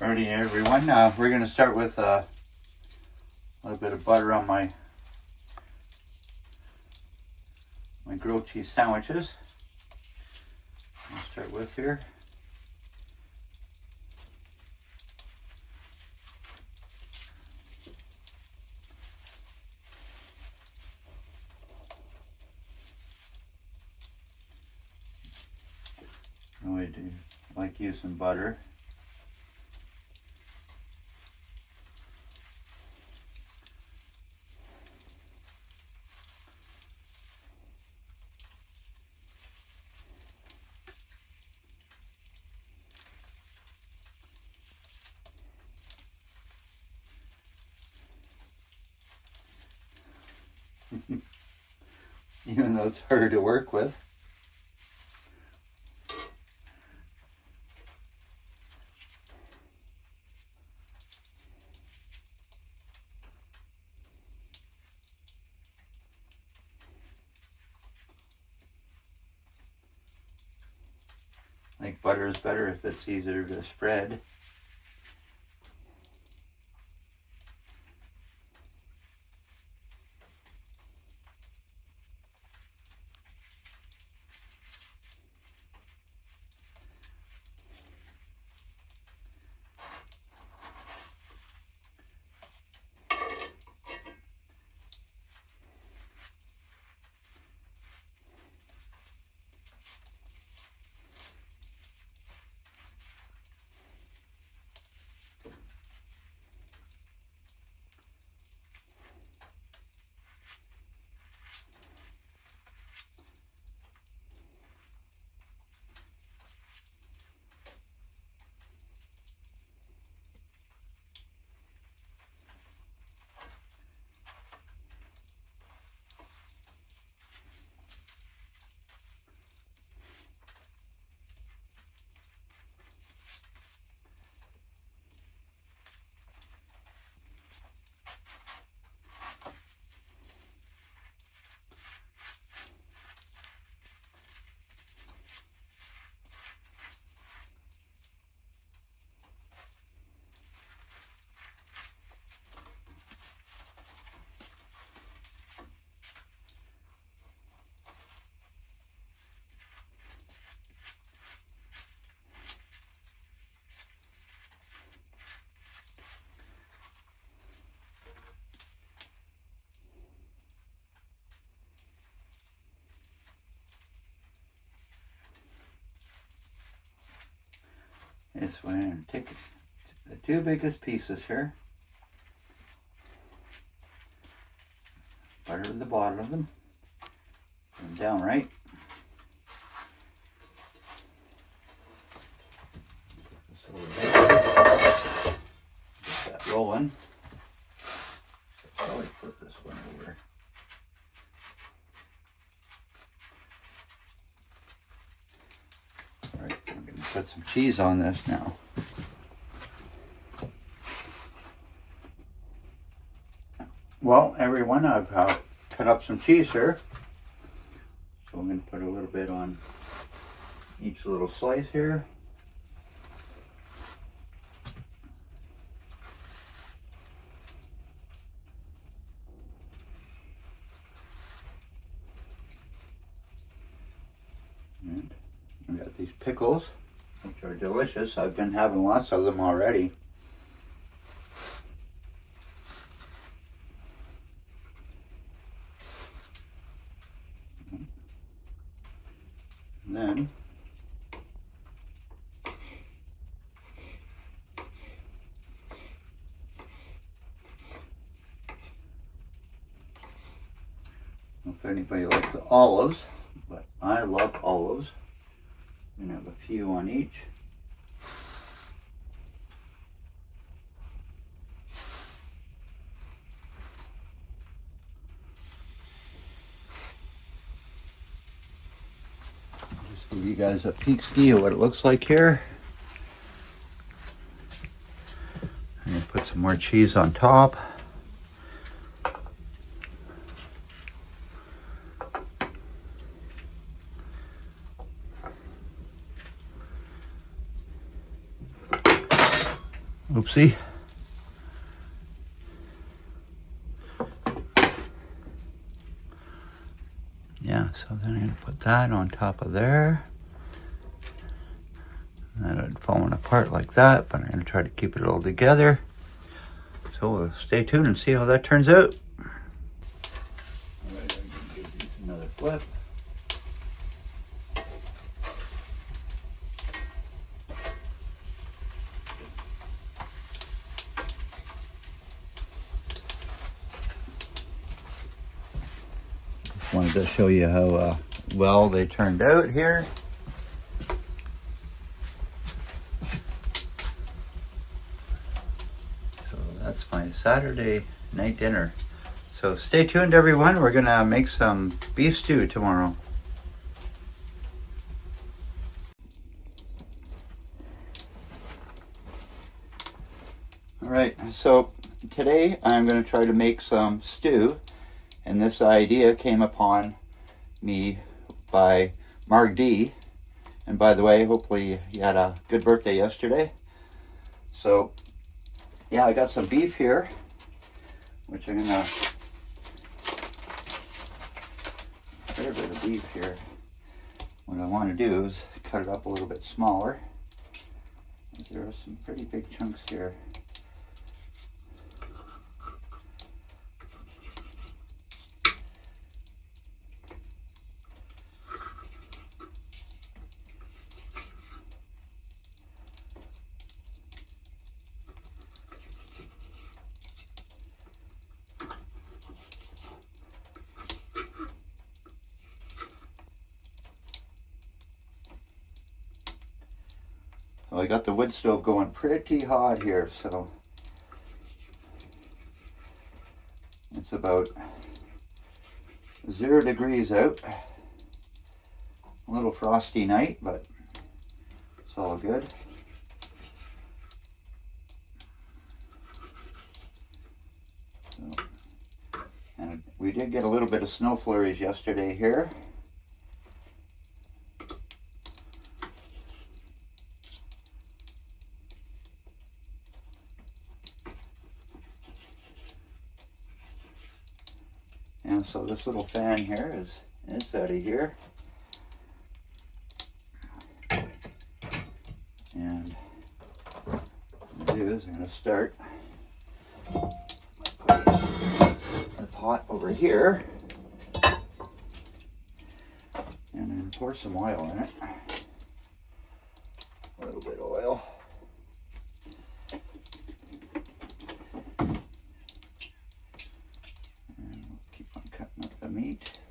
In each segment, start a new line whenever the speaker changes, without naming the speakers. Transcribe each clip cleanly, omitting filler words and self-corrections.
Alrighty, everyone. We're going to start with a little bit of butter on my grilled cheese sandwiches. I'll start with here. I do like using butter. Even though it's harder to work with. I think butter is better if it's easier to spread. This way, and take the two biggest pieces here. Butter at the bottom of them. Put them down right. Get that rolling. I'll probably put this one over. Alright, I'm going to put some cheese on this now. Well, everyone, I've cut up some cheese here. So I'm going to put a little bit on each little slice here. And we got these pickles, which are delicious. I've been having lots of them already. And then if anybody likes the olives, but I love olives. I'm going to have a few on each. Just give you guys a peek ski of what it looks like here. I'm going to put some more cheese on top. Oopsie. Yeah, so then I'm going to put that on top of there. That had fallen apart like that, but I'm going to try to keep it all together. So we'll stay tuned and see how that turns out. All right, I'm going to give these another flip. Just wanted to show you how well they turned out here. That's my Saturday night dinner. So stay tuned, everyone. We're gonna make some beef stew tomorrow. All right, so today I'm gonna try to make some stew, and this idea came upon me by Mark D. And by the way, hopefully you had a good birthday yesterday. So yeah, I got some beef here, which I'm gonna put a bit of beef here. What I want to do is cut it up a little bit smaller. There are some pretty big chunks here. Well, I got the wood stove going pretty hot here, so it's about 0 degrees out. A little frosty night, but it's all good. So, and we did get a little bit of snow flurries yesterday here. And so this little fan here is out of here. And what I'm going to do is I'm going to start putting the pot over here. And then pour some oil in it. A little bit of oil. Meat.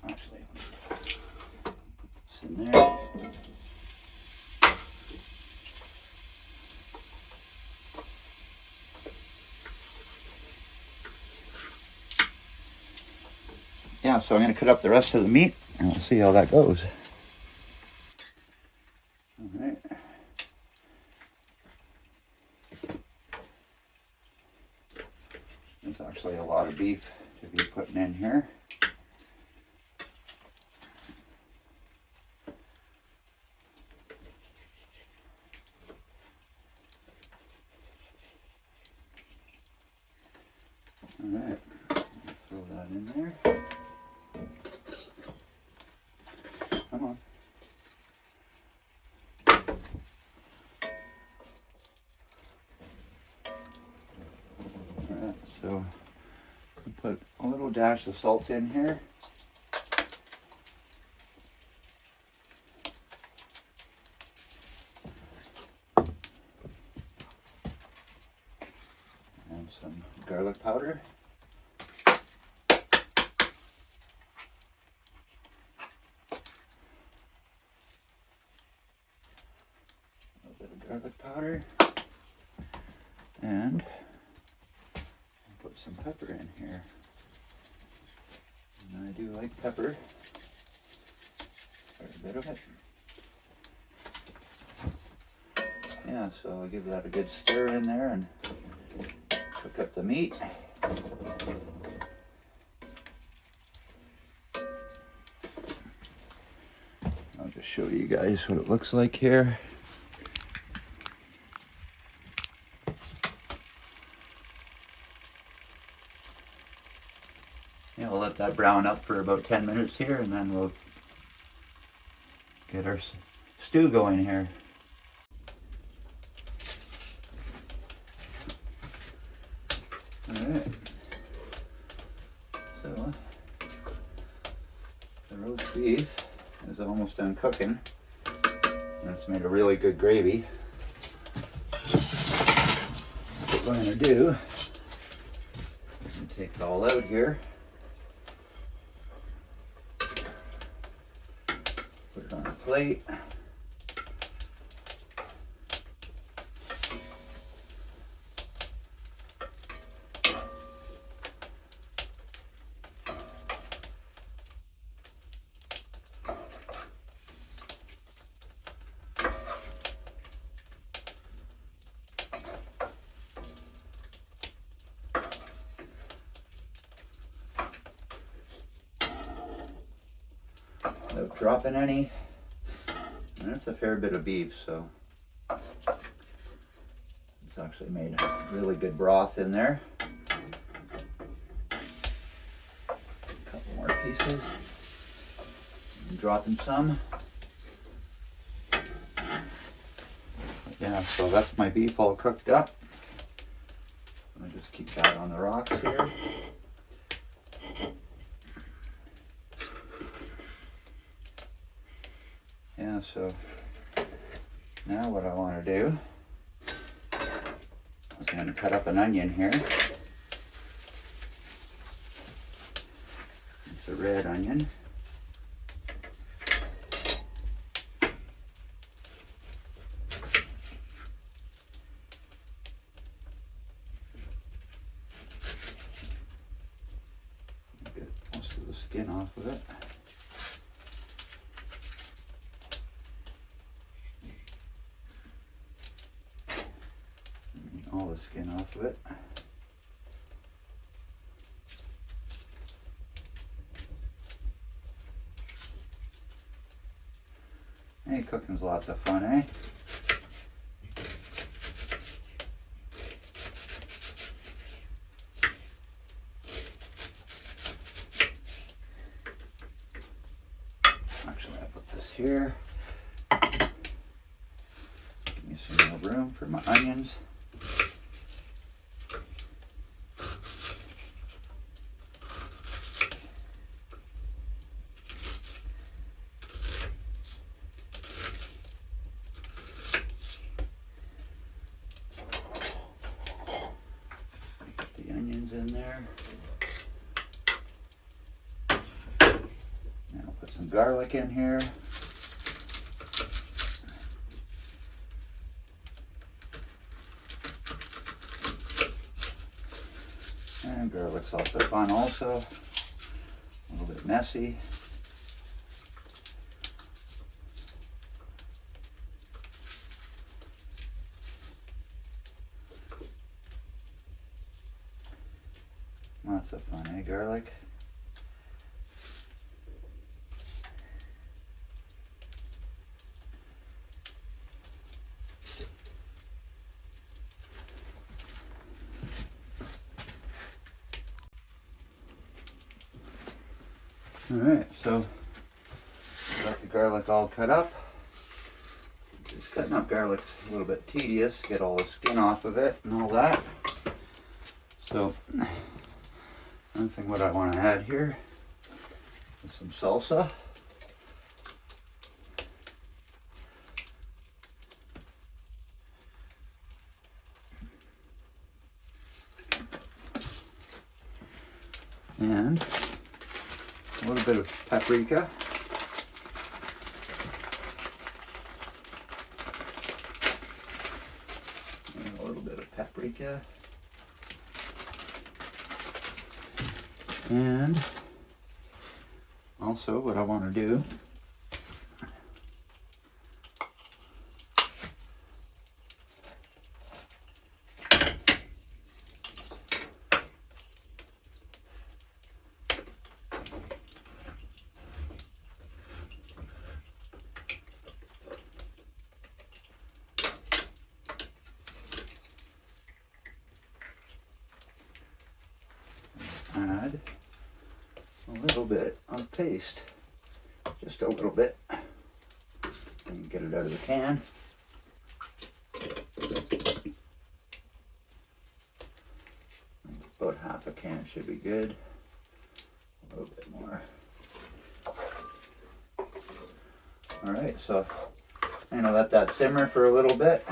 Actually, put this in there. Yeah, so I'm going to cut up the rest of the meat and we'll see how that goes. All right. There's actually a lot of beef to be putting in here. All right, throw that in there. Come on. All right, so put a little dash of salt in here. And some garlic powder. A little bit of garlic powder. And put some pepper in here. And I do like pepper. Quite a bit of it. Yeah, so I'll give that a good stir in there and cook up the meat. I'll just show you guys what it looks like here. that brown up for about 10 minutes here, and then we'll get our stew going here. Alright, so the roast beef is almost done cooking. That's made a really good gravy. What we're going to do is take it all out here. Put it on a plate. Without dropping any. And that's a fair bit of beef, so it's actually made a really good broth in there. A couple more pieces. I'm dropping some. Yeah, so that's my beef all cooked up. I'll just keep that on the rocks here. Yeah, so now what I want to do is I'm going to cut up an onion here. It's a red onion. Get most of the skin off of it. All the skin off of it. Hey, cooking's lots of fun, eh? Actually, I put this here. Give me some more room for my onions. In there. Now I'll put some garlic in here. And garlic's also fun also. A little bit messy. Lots of fun, eh, garlic? Alright, so got the garlic all cut up. Just cutting up garlic's a little bit tedious, get all the skin off of it and all that. So another thing what I want to add here is some salsa. And a little bit of paprika. And a little bit of paprika. And also what I want to do add a little bit of paste, just a little bit, and get it out of the can. About half a can should be good. A little bit more. All right, so I'm gonna let that simmer for a little bit.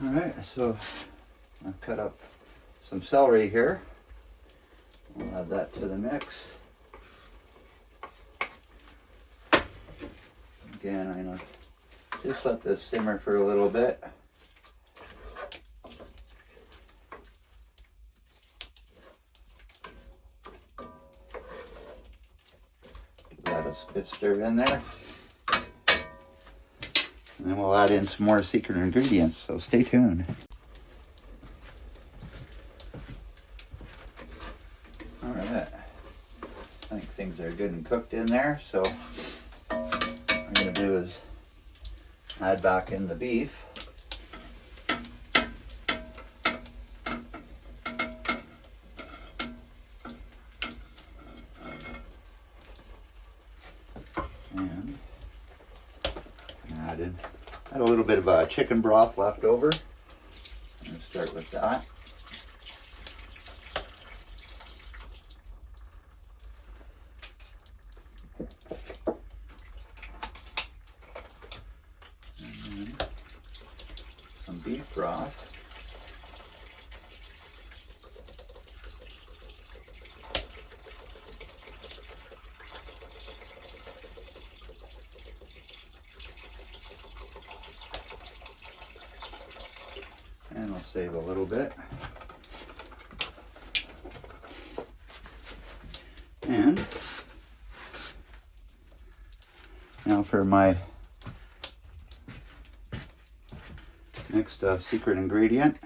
All right, so I've cut up some celery here. We'll add that to the mix. Again, I'm gonna just let this simmer for a little bit. Give that a good stir in there. And then we'll add in some more secret ingredients, so stay tuned. Alright, I think things are good and cooked in there, so what I'm going to do is add back in the beef. And add a little bit of chicken broth left over. I'm going to start with that. And then some beef broth. And I'll save a little bit. And now for my next secret ingredient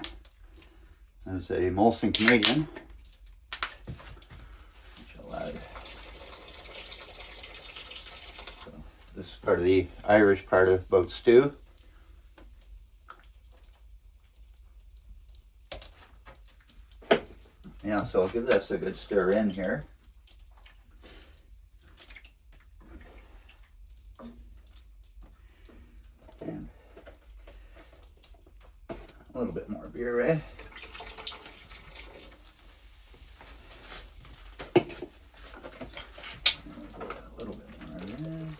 is a Molson Canadian, which I'll add. So this is part of the Irish part of boat stew. Yeah, so I'll give this a good stir in here. And a little bit more beer, eh? A little bit more of this.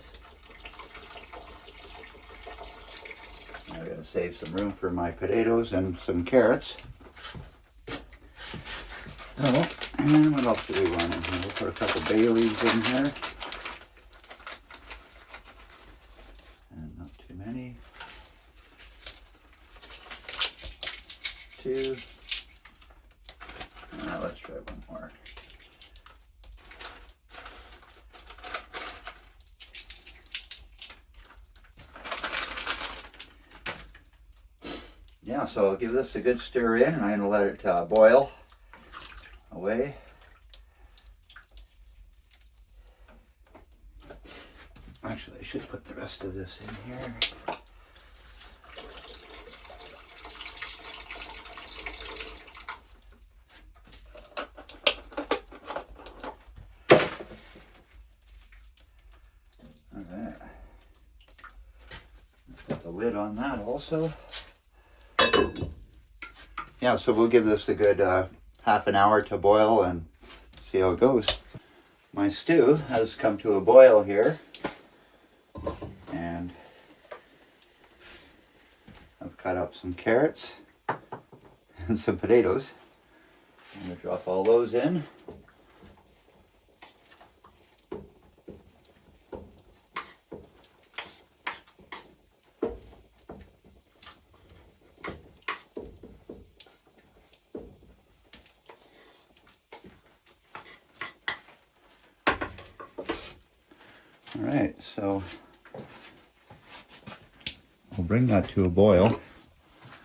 Now I gotta save some room for my potatoes and some carrots. Oh, and what else do we want in here? We'll put a couple bay leaves in here. And not too many. 2. Let's try one more. Yeah, so I'll give this a good stir in, and I'm going to let it boil away. Actually, I should put the rest of this in here. Alright. Put the lid on that also. Yeah, so we'll give this a good half an hour to boil and see how it goes. My stew has come to a boil here, and I've cut up some carrots and some potatoes. I'm going to drop all those in. Alright, so I'll bring that to a boil.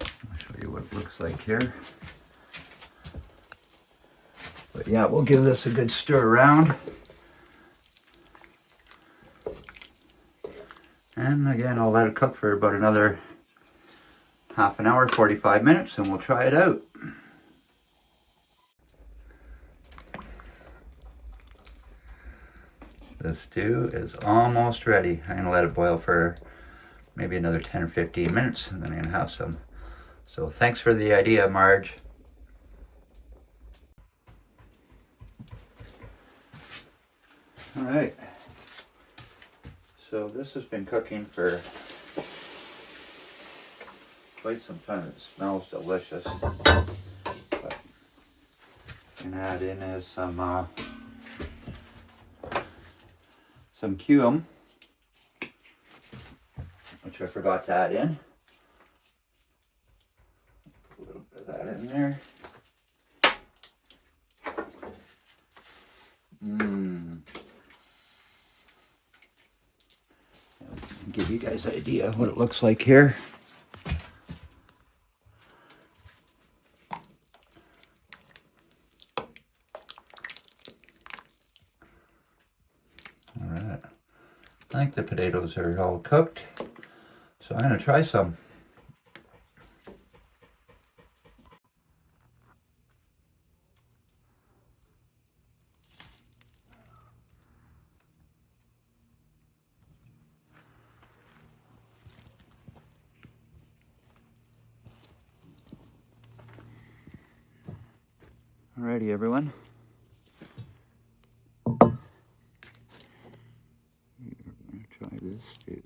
I'll show you what it looks like here. But yeah, we'll give this a good stir around. And again, I'll let it cook for about another half an hour, 45 minutes, and we'll try it out. The stew is almost ready. I'm gonna let it boil for maybe another 10 or 15 minutes, and then I'm gonna have some. So thanks for the idea, Marge. All right. So this has been cooking for quite some time. It smells delicious. But I'm gonna add in is some cumin, which I forgot to add in. Put a little bit of that in there. Give you guys an idea of what it looks like here. All right, I think the potatoes are all cooked, so I'm gonna try some. Alrighty, everyone. We're going to try this too.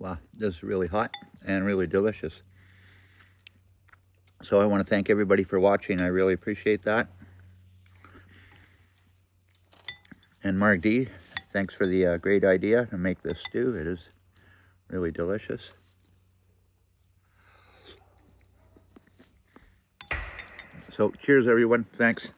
Wow, this is really hot and really delicious. So I want to thank everybody for watching. I really appreciate that. And Mark D, thanks for the great idea to make this stew. It is really delicious. So cheers, everyone. Thanks.